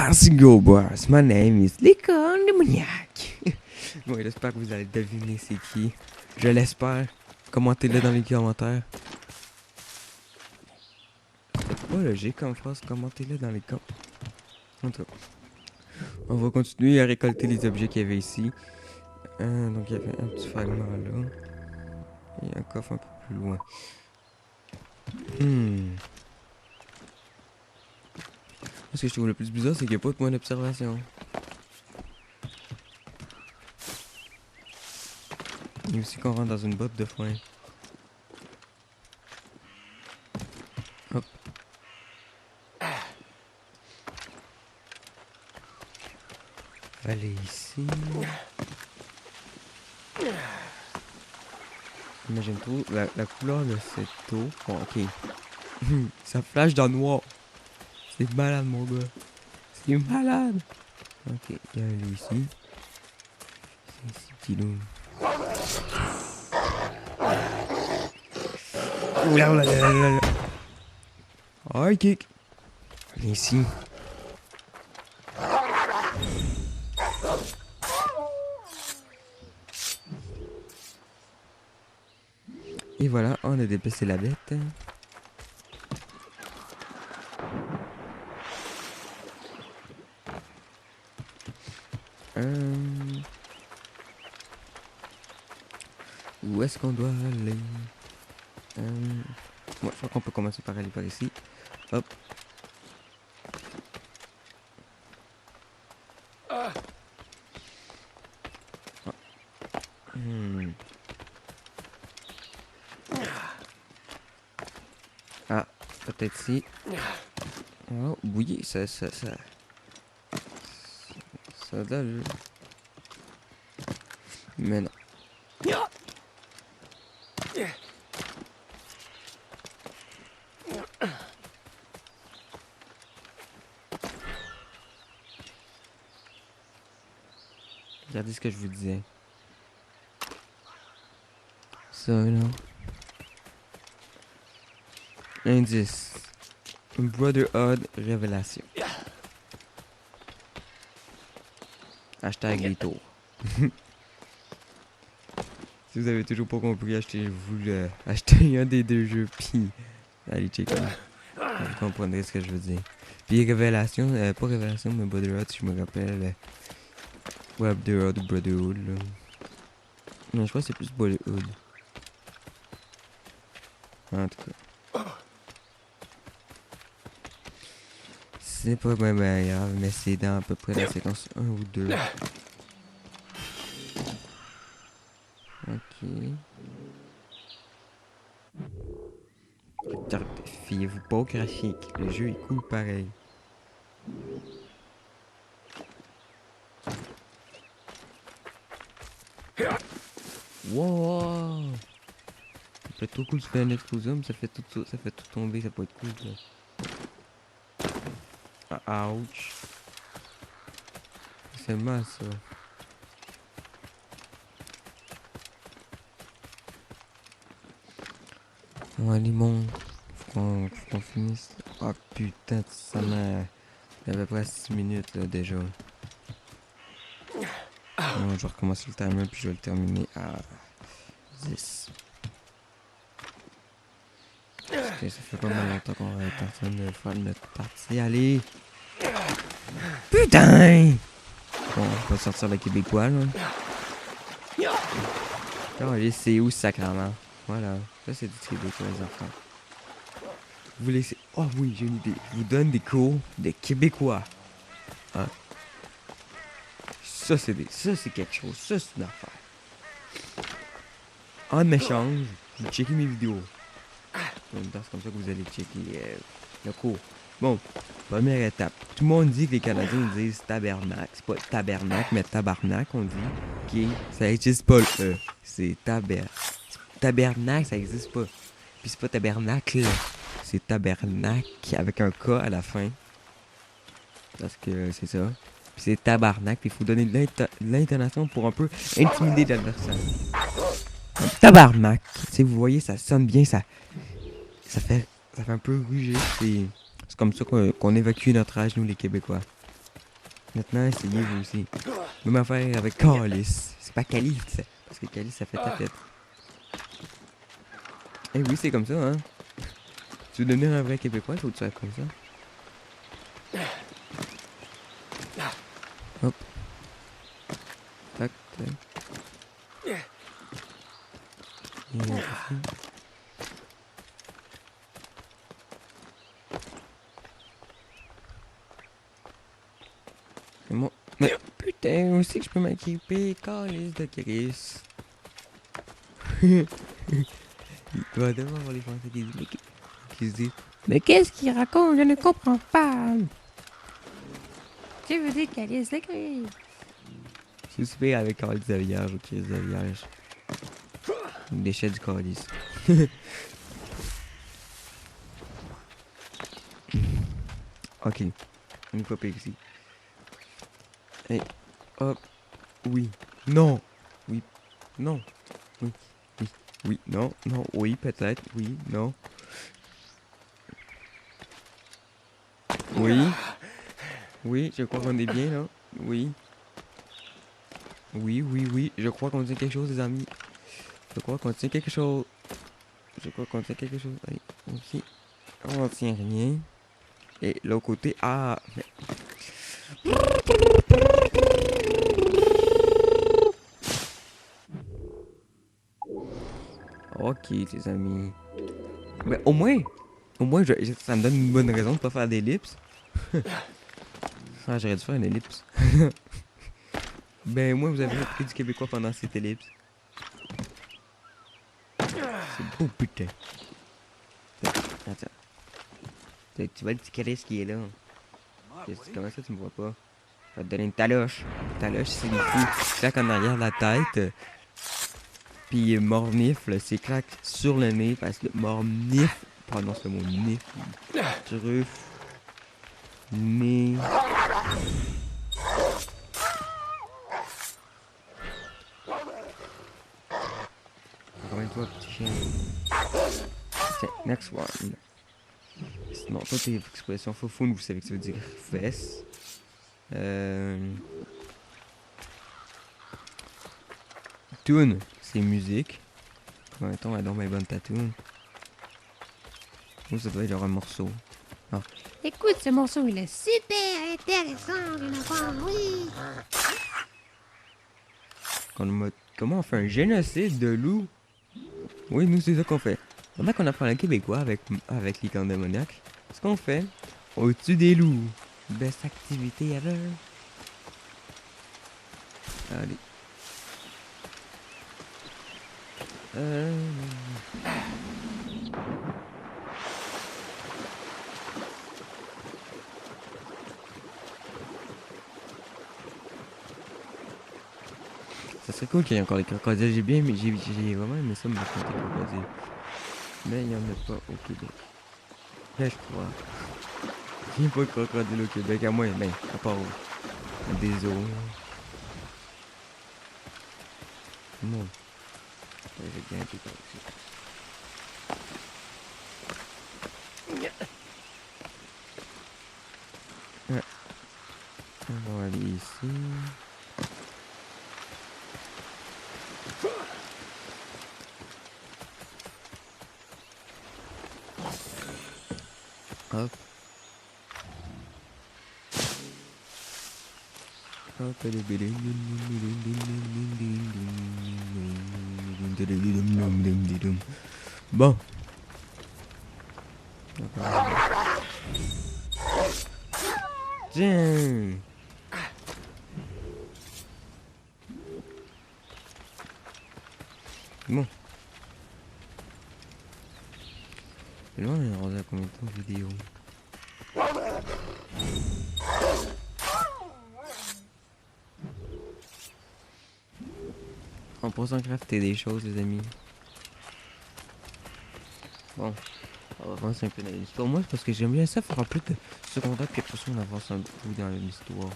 Let's go, boys. My name is Licorne Démoniaque. Bon, j'espère que vous allez deviner c'est qui. Je l'espère. Commentez-le dans les commentaires. C'est pas logique comme phrase. Commentez-le dans les commentaires. En tout cas, on va continuer à récolter les objets qu'il y avait ici. Donc, il y avait un petit fragment là. Et un coffre un peu plus loin. Ce que je trouve le plus bizarre, c'est qu'il n'y a pas de point d'observation. Et aussi qu'on rentre dans une botte de foin. Hop. Allez ici. Imagine-toi la couleur de cette eau. Bon, ok. Ça flash dans le noir. C'est malade, mon gars. C'est malade. Ok, il y a lui ici. C'est ici, petit loup. Oula, oula, oula, oula. Oh, il kick. Viens ici. Et voilà, on a déplacé la bête. Où est-ce qu'on doit aller? Ouais, je crois qu'on peut commencer par aller par ici. Hop. Ah. Ah, peut-être ici. Oh, oui, ça donne. Mais non. Regardez ce que je vous disais. Ça là. Indice. Brotherhood révélation. Hashtag les tours. Si vous avez toujours pas compris, achetez un des deux jeux, puis allez checker. Vous comprendrez ce que je veux dire. Puis révélation, pas révélation, mais Brotherhood, si je me rappelle. Ouais, Brotherhood ou Brotherhood, là. Non, je crois que c'est plus Brotherhood. En tout cas. C'est pas bien grave, mais c'est dans à peu près la séquence 1 ou 2. Ok. Fiez-vous pas au graphique, le jeu est cool pareil. Wow! Ça peut être trop cool, tu fais un explosium, ça fait tout tomber, ça peut être cool. Ça. Ah, ouch! C'est mal ça. Bon, allez, bon. Faut qu'on finisse. Ah, putain, ça m'a. Il y a à peu près 6 minutes là, déjà. Bon, je vais recommencer le timer puis je vais le terminer à 10. Parce que ça fait pas mal longtemps qu'on va être en train de faire notre partie. Allez! Putain! Bon, on va sortir le québécois là. Oh, allez, c'est où sacrement? Voilà, ça c'est du québécois les enfants. Vous laissez. Oh oui, j'ai une idée. Je vous donne des cours de québécois. Hein? Ça c'est quelque chose. Ça c'est une affaire. En échange, vous checkez mes vidéos. C'est comme ça que vous allez checker le cours. Bon, première étape. Tout le monde dit que les Canadiens disent tabernacle. C'est pas tabernacle, mais tabarnak, on dit. Ok, ça existe pas le E. C'est tabernacle, ça existe pas. Puis c'est pas tabernacle. C'est tabernacle avec un K à la fin. Parce que c'est ça. Puis c'est tabarnak. Puis il faut donner de l'intonation pour un peu intimider l'adversaire. Tabarnak. Tu sais, vous voyez, ça sonne bien. Ça fait un peu ruger. C'est comme ça qu'on évacue notre âge, nous les Québécois. Maintenant, essayez-vous aussi. Même affaire avec Calice. C'est pas Calice, parce que Calice, ça fait ta tête. Eh oui, c'est comme ça, hein. Tu veux devenir un vrai Québécois, il faut que tu sois comme ça. Hop. Tac, tac. Et ici. C'est moi. Mais putain, aussi que je peux m'équiper. Calice de Chris. Il va devoir avoir les Français qui disent. Qui se disent. Mais qu'est-ce qu'il raconte? Je ne comprends pas. Tu veux dire Calice de Chris? C'est super avec Calice de Vierge ou Chris de Vierge. Déchet du Calice. Ok. On est pas pire ici. Et hop. Oui. Non. Oui. Non. Oui. Oui. Oui. Non. Non. Oui. Peut-être. Oui. Non. Oui. Oui. Je crois qu'on est bien là. Oui. Oui. Oui. Oui. Je crois qu'on tient quelque chose, les amis. Je crois qu'on tient quelque chose. Je crois qu'on tient quelque chose. Allez. Ici. On tient rien. Et l'autre côté. Ah. Mais... Ok, les amis. Mais au moins, ça me donne une bonne raison de pas faire d'ellipse. Ah, j'aurais dû faire une ellipse. Ben, moi, vous avez appris du québécois pendant cette ellipse. C'est beau, putain. Attends. Tu vois le petit Chris qui est là. Comment ça, tu me vois pas? Je vais te donner une taloche. Une taloche, c'est des fous. Claque en arrière de la tête. Puis mornifle, c'est claque sur le nez parce que mornifle prononce le mot nif. Truffe. Nez. Ramène-toi, petit chien. Tiens, next one. Sinon, toi, tes expressions foufoune, vous savez que ça veut dire fesses. Tune, c'est musique. En même temps, elle a donc bien bonne ta tune. Ou ça doit être genre un morceau. Ah. Écoute, ce morceau, il est super intéressant, mon enfant, oui. Comment on fait un génocide de loups? Oui, nous, c'est ça qu'on fait. Pendant qu'on apprend le québécois avec les camps démoniaques, ce qu'on fait, on tue des loups. Best activité ever. Allez. Ça serait cool qu'il y ait encore des crocodiles. J'ai vraiment aimé ça me raconter des crocodiles. Mais il n'y en a pas au Québec. Là, je crois. Il n'y a pas de crocodile au Québec, à moins, ben, à part des zoos. Non. J'ai bien tout aussi. Ouais. On va aller ici. Hop. Bon. Tiens. Bon. Et là, on est rendu à combien de temps de vidéo? On pourra s'en crafter des choses, les amis. Bon. On va avancer un peu dans l'histoire. Moi, c'est parce que j'aime bien ça faire un peu de secondaire, puis après ça, on avance un peu dans l'histoire.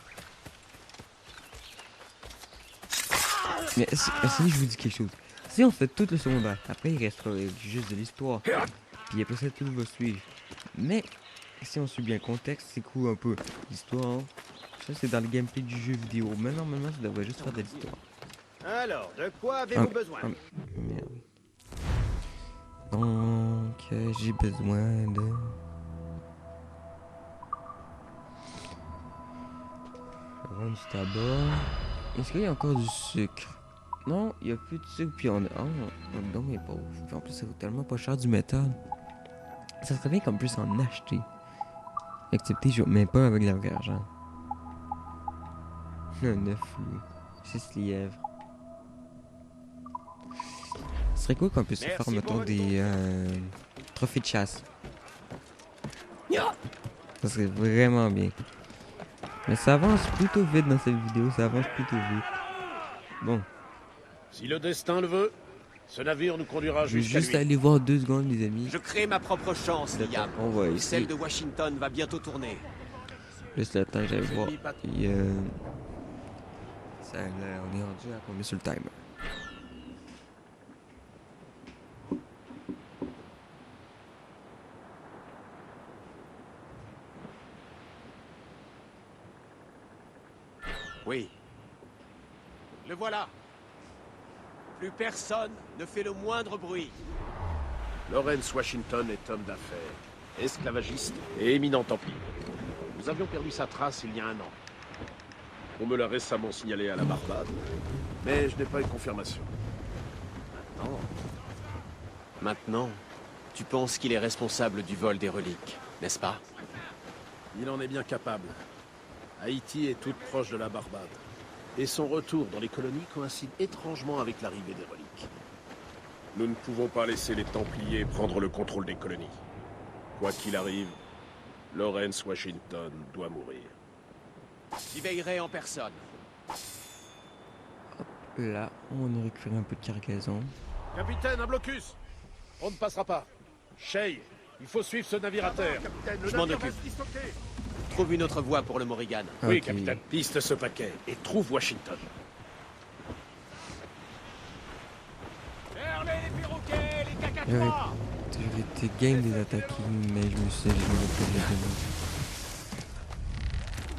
Mais si je vous dis quelque chose. Si on fait tout le secondaire, après il restera juste de l'histoire. Puis après ça, tout va suivre. Mais si on suit bien le contexte, c'est cool un peu l'histoire. Ça, c'est dans le gameplay du jeu vidéo. Mais normalement, ça devrait juste faire de l'histoire. Alors, de quoi avez-vous besoin? Merde. Donc, j'ai besoin de... Avoir du tabac. Est-ce qu'il y a encore du sucre? Non, il n'y a plus de sucre. Puis on a... Oh, donc il est pauvre. Puis en plus, ça coûte tellement pas cher du métal. Ça serait bien qu'on puisse en acheter. Excepté, mais pas avec de l'argent. Un œuf ou 6 lièvres. Ce serait cool qu'on puisse faire, mettons, des trophées de chasse. Ça serait vraiment bien. Mais ça avance plutôt vite dans cette vidéo, ça avance plutôt vite. Bon. Si le destin le veut, ce navire nous conduira Je vais jusqu'à juste lui. aller voir 2 secondes, les amis. Je crée ma propre chance, Liam. On va Et essayer. celle de Washington va bientôt tourner. Juste le temps que j'aille voir. Et ça, là, on est rendu à combien sur le timer? Oui. Le voilà. Plus personne ne fait le moindre bruit. Lawrence Washington est homme d'affaires, esclavagiste et éminent templier. Nous avions perdu sa trace il y a 1 an. On me l'a récemment signalé à la Barbade, mais je n'ai pas eu de confirmation. Maintenant, tu penses qu'il est responsable du vol des reliques, n'est-ce pas? Il en est bien capable. Haïti est toute proche de la Barbade. Et son retour dans les colonies coïncide étrangement avec l'arrivée des reliques. Nous ne pouvons pas laisser les Templiers prendre le contrôle des colonies. Quoi qu'il arrive, Lawrence Washington doit mourir. J'y veillerai en personne. Là, on a récupéré un peu de cargaison. Capitaine, un blocus! On ne passera pas. Shay, il faut suivre ce navire à terre. Je m'en occupe. Trouve une autre voie pour le Morrigan. Oui, Ok. capitaine. Piste ce paquet et trouve Washington. Fermez les perroquets, les J'aurais cacatois! été game des attaquer, mais je me suis dit, je me refais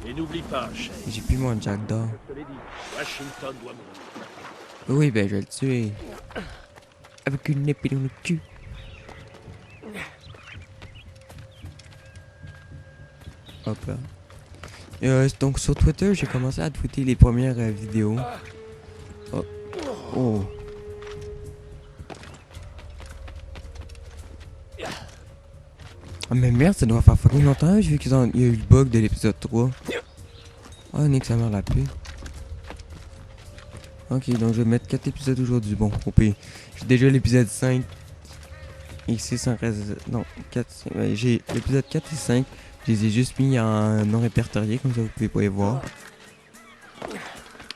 les Et n'oublie pas, Shay. J'ai plus mon Jack d'or. Je te l'ai dit, Washington doit mourir. Oui, ben je vais le tuer. Avec une épée dans le cul. Hop là. Donc sur Twitter, j'ai commencé à tweeter les premières vidéos. Oh. Oh. Ah mais merde, ça doit faire fucking longtemps, j'ai vu qu'il y a eu le bug de l'épisode 3. Oh Nick, ça m'a la paix. Ok, donc je vais mettre 4 épisodes aujourd'hui. Bon, au pire, j'ai déjà l'épisode 5. Ici, sans reste. Non, 4. J'ai l'épisode 4 et 5. Je les ai juste mis en non répertorié, comme ça vous pouvez pas les voir.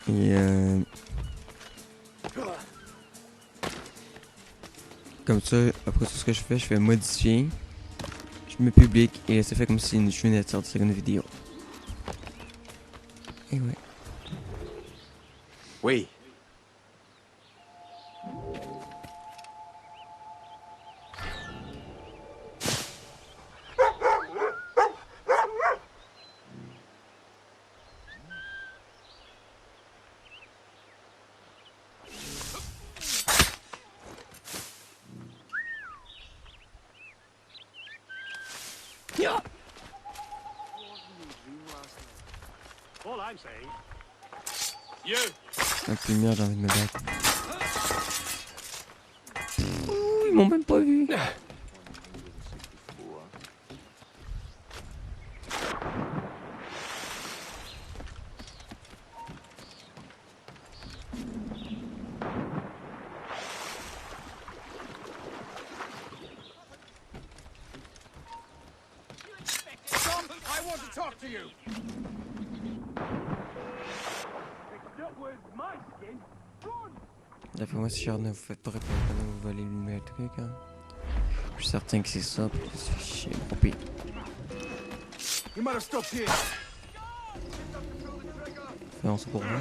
Et comme ça, après tout ce que je fais modifier. Je me publie et ça fait comme si je venais de sortir une vidéo. Et ouais. Oui. Un peu mieux, j'ai envie de me battre. Ouh, ils m'ont même pas vu. I want to talk to you. D'après moi, si Charles, vous faites pas répondre pendant que vous volez le truc, hein. Je suis certain que c'est ça, puis ça se fait chier. Au pire. Faisons ça pour moi.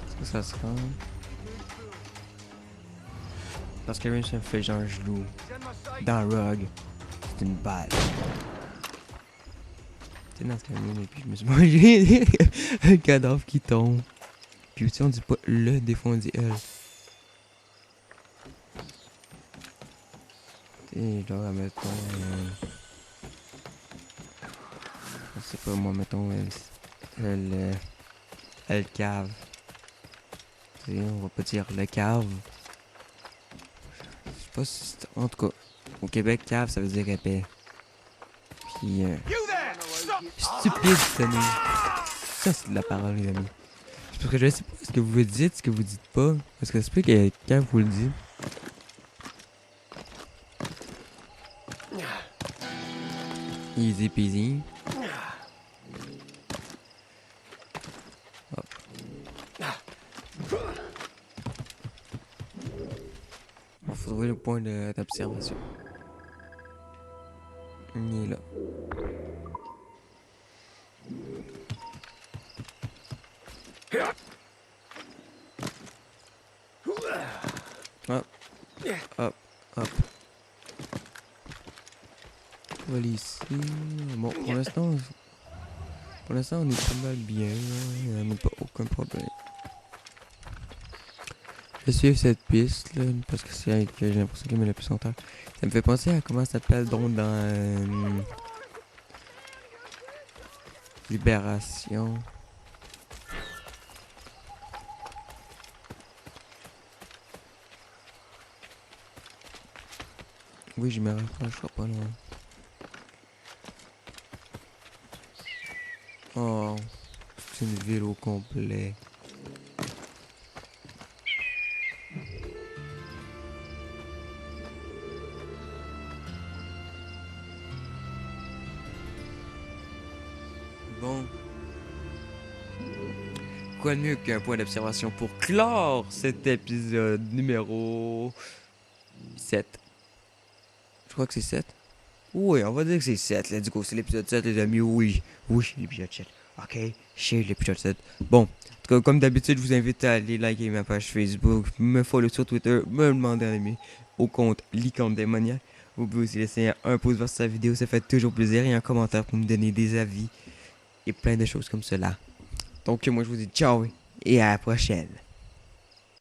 Est-ce que ça se rend? Parce que même si on fait genre gelou dans Rogue, c'est une balle. J'étais dans ce camion et puis je me suis mangé un cadavre qui tombe. Puis aussi on dit pas le, des fois on dit elle. Et genre mettons je sais pas moi mettons elle cave. T'sais, on va pas dire le cave. Je sais pas si c'est... En tout cas, au Québec, cave ça veut dire épais. Puis stupide cette année. Ça c'est de la parole les amis. C'est parce que je sais pas ce que vous dites, ce que vous dites pas. Parce que ça se peut que quand vous le dites. Easy peasy. Hop. Il faut trouver le point d'observation. Il est là. Hop. Hop. Hop. On va aller ici. Bon, pour l'instant, on est pas mal bien. Il n'y a pas aucun problème. Je vais suivre cette piste là, parce que c'est avec j'ai l'impression qu'elle met le plus en terre. Ça me fait penser à comment ça s'appelle donc dans Libération. Oui, je me rapprocherai pas loin. Oh, c'est une ville au complet. Bon. Quoi de mieux qu'un point d'observation pour clore cet épisode numéro 7. Je crois que c'est 7. Oui, on va dire que c'est 7. Let's go, c'est l'épisode 7 les amis. Oui, l'épisode 7. Ok, c'est l'épisode 7. Bon, en tout cas, comme d'habitude, je vous invite à aller liker ma page Facebook, me follow sur Twitter, me demander à aimer au compte Licorne Démoniaque. Vous pouvez aussi laisser un pouce vers cette vidéo, ça fait toujours plaisir, et un commentaire pour me donner des avis et plein de choses comme cela. Donc moi je vous dis ciao et à la prochaine.